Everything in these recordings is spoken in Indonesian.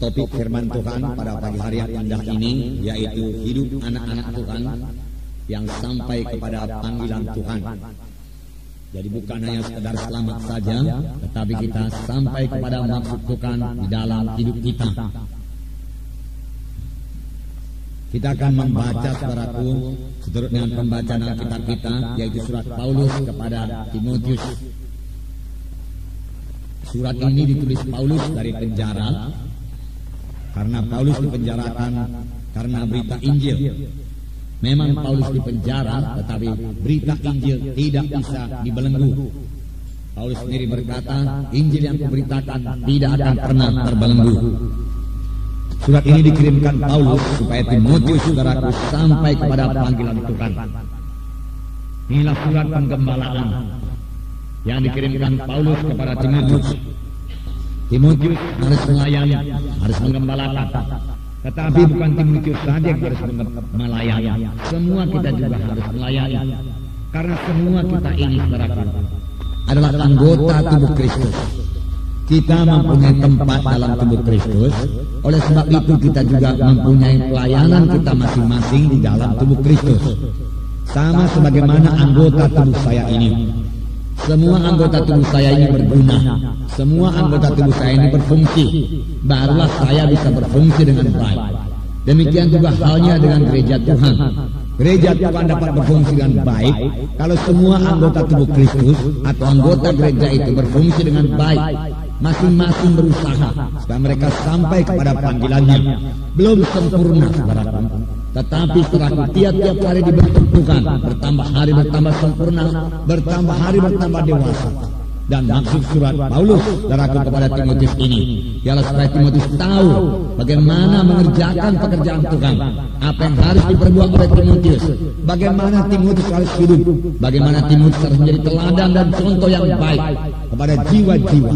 Topik firman Tuhan pada pagi hari yang indah ini yaitu hidup anak-anak Tuhan yang sampai kepada panggilan Tuhan. Jadi bukan hanya sekedar selamat saja, tetapi kita sampai kepada maksud Tuhan di dalam hidup kita. Kita akan membaca saudaraku seturut dengan pembacaan Alkitab kita, yaitu surat Paulus kepada Timotius. Surat ini ditulis Paulus dari penjara, karena Paulus dipenjarakan karena berita Injil. Memang Paulus dipenjara, tetapi berita Injil tidak bisa dibelenggu. Paulus sendiri berkata, Injil yang kuberitakan tidak akan pernah terbelenggu. Surat ini dikirimkan Paulus supaya Timotius saudaraku sampai kepada panggilan Tuhan. Inilah surat penggembalaan yang dikirimkan Paulus kepada Timotius. Timotius harus melayani, harus menggembalakan. Tetapi bukan Timotius saja yang harus melayani, semua kita juga harus melayani. Karena semua kita ini saudaraku adalah anggota tubuh Kristus. Kita mempunyai tempat dalam tubuh Kristus. Oleh sebab itu kita juga mempunyai pelayanan kita masing-masing di dalam tubuh Kristus. Sama sebagaimana anggota tubuh saya ini. Semua anggota tubuh saya ini berguna. Semua anggota tubuh saya ini berfungsi. Barulah saya bisa berfungsi dengan baik. Demikian juga halnya dengan gereja Tuhan. Gereja Tuhan dapat berfungsi dengan baik kalau semua anggota tubuh Kristus atau anggota gereja itu berfungsi dengan baik. Masing-masing berusaha supaya mereka sampai kepada panggilannya. Belum sempurna saudaraku, tetapi saudaraku tiap-tiap hari dibentuk Tuhan, bertambah hari bertambah sempurna, bertambah hari bertambah dewasa. Dan maksud surat Paulus saudaraku kepada Timotius ini ialah supaya Timotius tahu bagaimana mengerjakan pekerjaan Tuhan, apa yang harus diperbuat oleh Timotius, bagaimana Timotius harus hidup, bagaimana Timotius harus menjadi teladan dan contoh yang baik kepada jiwa-jiwa.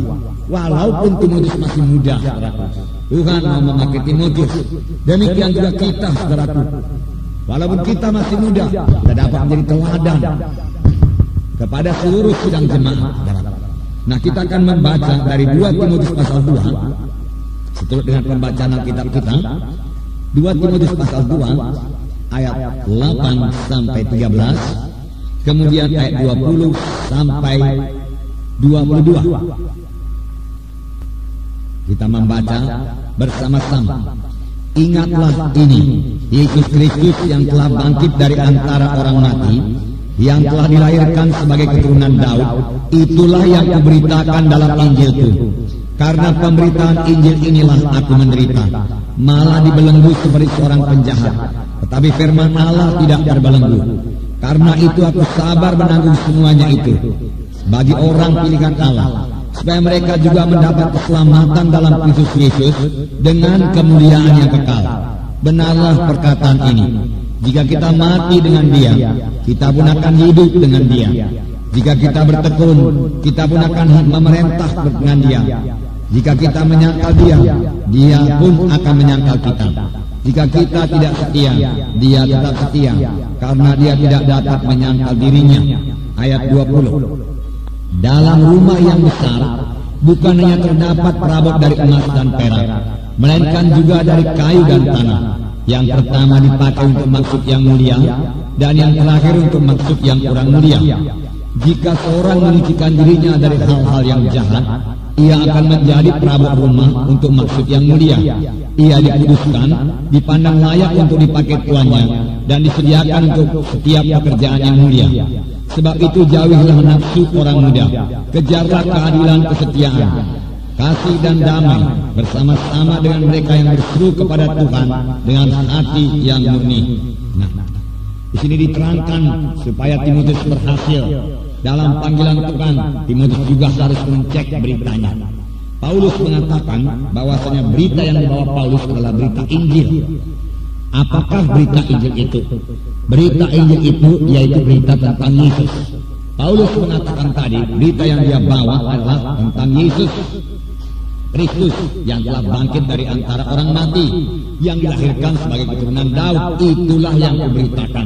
Walaupun Timotius masih muda, saudaraku, Tuhan mau memakai Timotius. Demikian juga kita, saudaraku. Walaupun kita masih muda, kita dapat menjadi teladan kepada seluruh sidang jemaat, saudaraku. Nah, kita akan membaca dari 2 Timotius pasal 2, seturut dengan pembacaan Alkitab kita. 2 Timotius pasal 2, ayat 8 sampai 13, kemudian ayat 20 sampai 22. Kita membaca bersama-sama. Ingatlah ini, Yesus Kristus yang telah bangkit dari antara orang mati, yang telah dilahirkan sebagai keturunan Daud, itulah yang kuberitakan dalam Injilku. Karena pemberitaan Injil inilah aku menderita, malah dibelenggu seperti seorang penjahat. Tetapi firman Allah tidak terbelenggu. Karena itu aku sabar menanggung semuanya itu bagi orang pilihan Allah, supaya mereka juga mendapat keselamatan dalam Kristus Yesus dengan kemuliaan yang kekal. Benarlah perkataan ini, jika kita mati dengan Dia, kita pun akan hidup dengan Dia. Jika kita bertekun, kita pun akan memerintah dengan Dia. Jika kita menyangkal Dia, Dia pun akan menyangkal kita. Jika kita tidak setia, Dia tetap setia, karena Dia tidak dapat menyangkal dirinya. Ayat 20. Dalam rumah yang besar bukan hanya terdapat perabot dari emas dan perak, melainkan juga dari kayu dan tanah. Yang pertama dipakai untuk maksud yang mulia, dan yang terakhir untuk maksud yang kurang mulia. Jika seorang menyucikan dirinya dari hal-hal yang jahat, ia akan menjadi perabot rumah untuk maksud yang mulia. Ia dikuduskan, dipandang layak untuk dipakai tuannya, dan disediakan untuk setiap pekerjaan yang mulia. Sebab itu jauhilah nafsu orang muda, kejarlah keadilan, kesetiaan, kasih dan damai bersama-sama dengan mereka yang berseru kepada Tuhan dengan hati yang murni. Nah, di sini diterangkan supaya Timotius berhasil dalam panggilan Tuhan. Timotius juga harus mencek beritanya. Paulus mengatakan bahwasanya berita yang dibawa Paulus adalah berita Injil. Apakah berita Injil itu? Berita Injil itu yaitu berita tentang Yesus. Paulus mengatakan tadi, berita yang dia bawa adalah tentang Yesus Kristus yang telah bangkit dari antara orang mati, yang dilahirkan sebagai keturunan Daud. Itulah yang kuberitakan.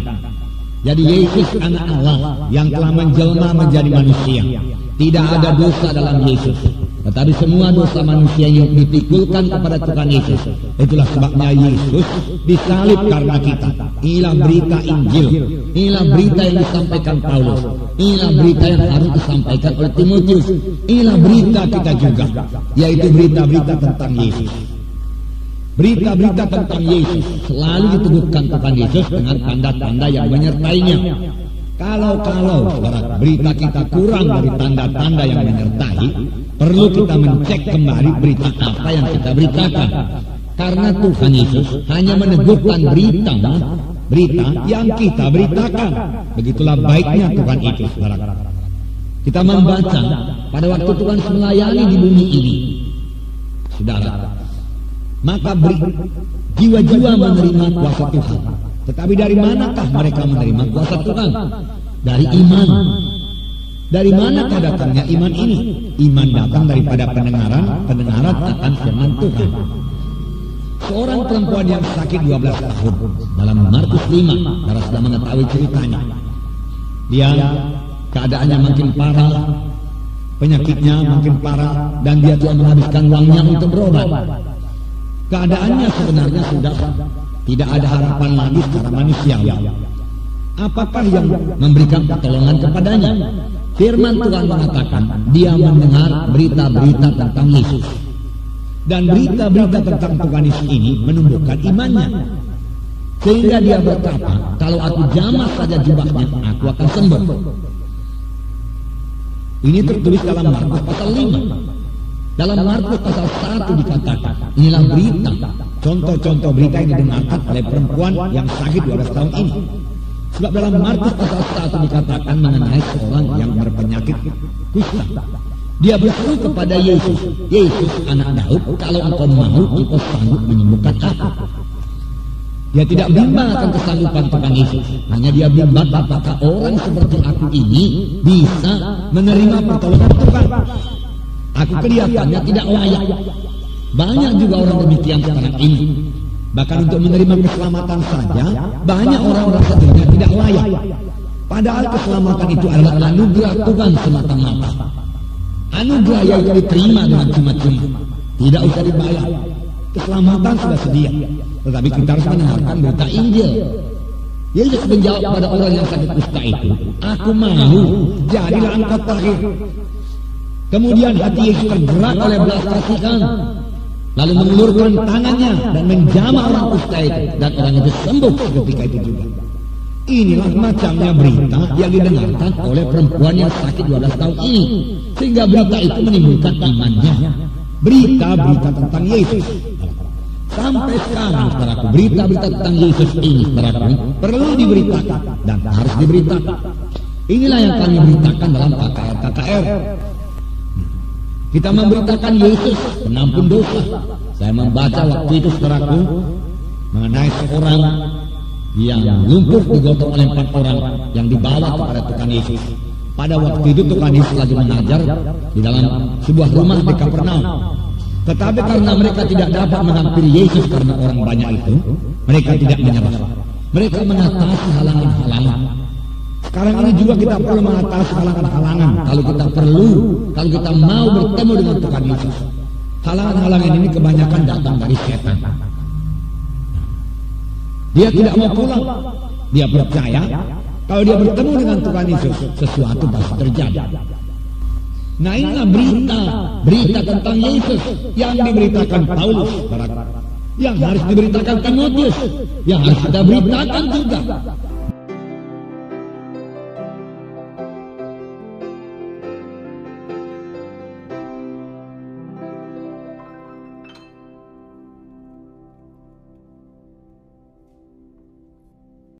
Jadi Yesus anak Allah yang telah menjelma menjadi manusia. Tidak ada dosa dalam Yesus. tetapi semua dosa manusia yang dipikulkan kepada Tuhan Yesus. Itulah sebabnya Yesus disalib karena kita. Inilah berita Injil, inilah berita yang disampaikan Paulus, inilah berita yang harus disampaikan oleh Timotius, inilah berita kita juga, yaitu berita-berita tentang Yesus. Berita-berita tentang Yesus selalu diteguhkan Tuhan Yesus dengan tanda-tanda yang menyertainya. Kalau saudara, berita kita kurang dari tanda-tanda yang menyertai, perlu kita mencek kembali berita apa yang kita beritakan. Karena Tuhan Yesus hanya meneguhkan berita yang kita beritakan. Begitulah baiknya Tuhan itu, saudara. Kita membaca pada waktu Tuhan melayani di bumi ini, saudara, maka jiwa-jiwa menerima kuasa Tuhan. Tetapi dari manakah mereka menerima kuasa Tuhan? Dari iman. Dari manakah datangnya iman ini? Iman datang daripada pendengaran akan firman Tuhan. Seorang perempuan yang sakit 12 tahun dalam Markus 5, saudara sudah mengetahui ceritanya. Dia keadaannya makin parah, penyakitnya makin parah, dan dia telah menghabiskan uangnya untuk berobat. Keadaannya sebenarnya sudah tidak ada harapan lagi secara manusiawi. Apakah yang memberikan pertolongan kepadanya? Firman Tuhan mengatakan dia mendengar berita-berita tentang Yesus. Dan berita-berita tentang Tuhan Yesus ini menumbuhkan imannya. Sehingga dia berkata, kalau aku jamah saja jubahnya, aku akan sembuh. Ini tertulis dalam Markus pasal 5. Dalam Markus pasal 1 dikatakan, inilah berita, contoh-contoh berita yang didengarkan oleh perempuan yang sakit 12 tahun ini. Sebab dalam Markus pasal 1 dikatakan mengenai seorang yang berpenyakit kusta. Dia berseru kepada Yesus, Yesus anak Daud, kalau engkau mau, engkau sanggup menyembuhkan aku. Dia tidak bimbang akan kesanggupan Tuhan Yesus. Hanya dia bimbang apakah orang seperti aku ini bisa menerima pertolongan Tuhan. Aku kelihatannya tidak layak. Banyak juga orang demikian sekarang ini. Bahkan untuk menerima keselamatan saja, banyak orang merasa dirinya tidak layak. Padahal keselamatan itu adalah anugerah Tuhan semata-mata. Anugerah yang diterima dengan cuma-cuma, tidak usah dibayar. Keselamatan sudah sedia. Tetapi kita harus mendengarkan berita Injil. Yesus menjawab pada orang yang sakit kusta itu, aku mau, jadilah engkau tahir. Kemudian hati Yesus tergerak oleh belas kasihan, lalu mengulurkan tangannya dan menjamah orang kusta itu, dan orang itu sembuh ketika itu juga. Inilah macamnya berita yang didengarkan oleh perempuan yang sakit 12 tahun ini, sehingga berita itu menimbulkan imannya. Berita-berita tentang Yesus. Sampai sekarang, saudaraku, berita-berita tentang Yesus ini, saudaraku, perlu diberitakan dan harus diberitakan. Inilah yang kami beritakan dalam KKR. Kita memberitakan Yesus penampun dosa. Saya membaca waktu itu, saudaraku, mengenai seorang yang lumpuh digotong oleh 4 orang yang dibawa kepada Tuhan Yesus. Pada waktu itu Tuhan Yesus lagi mengajar di dalam sebuah rumah di Kapernaum. Tetapi karena mereka tidak dapat menghampiri Yesus karena orang banyak itu, mereka tidak menyerah. Mereka mengatasi halangan-halangan. Sekarang ini juga kita perlu mengatasi halangan-halangan. Kalau kita mau bertemu dengan Tuhan Yesus. Halangan-halangan ini kebanyakan datang dari setan. Dia tidak mau pulang. Dia percaya kalau dia bertemu dengan Tuhan Yesus, sesuatu pasti terjadi. Nah, inilah berita tentang Yesus yang diberitakan Paulus, yang harus diberitakan Timotius, yang harus kita beritakan juga.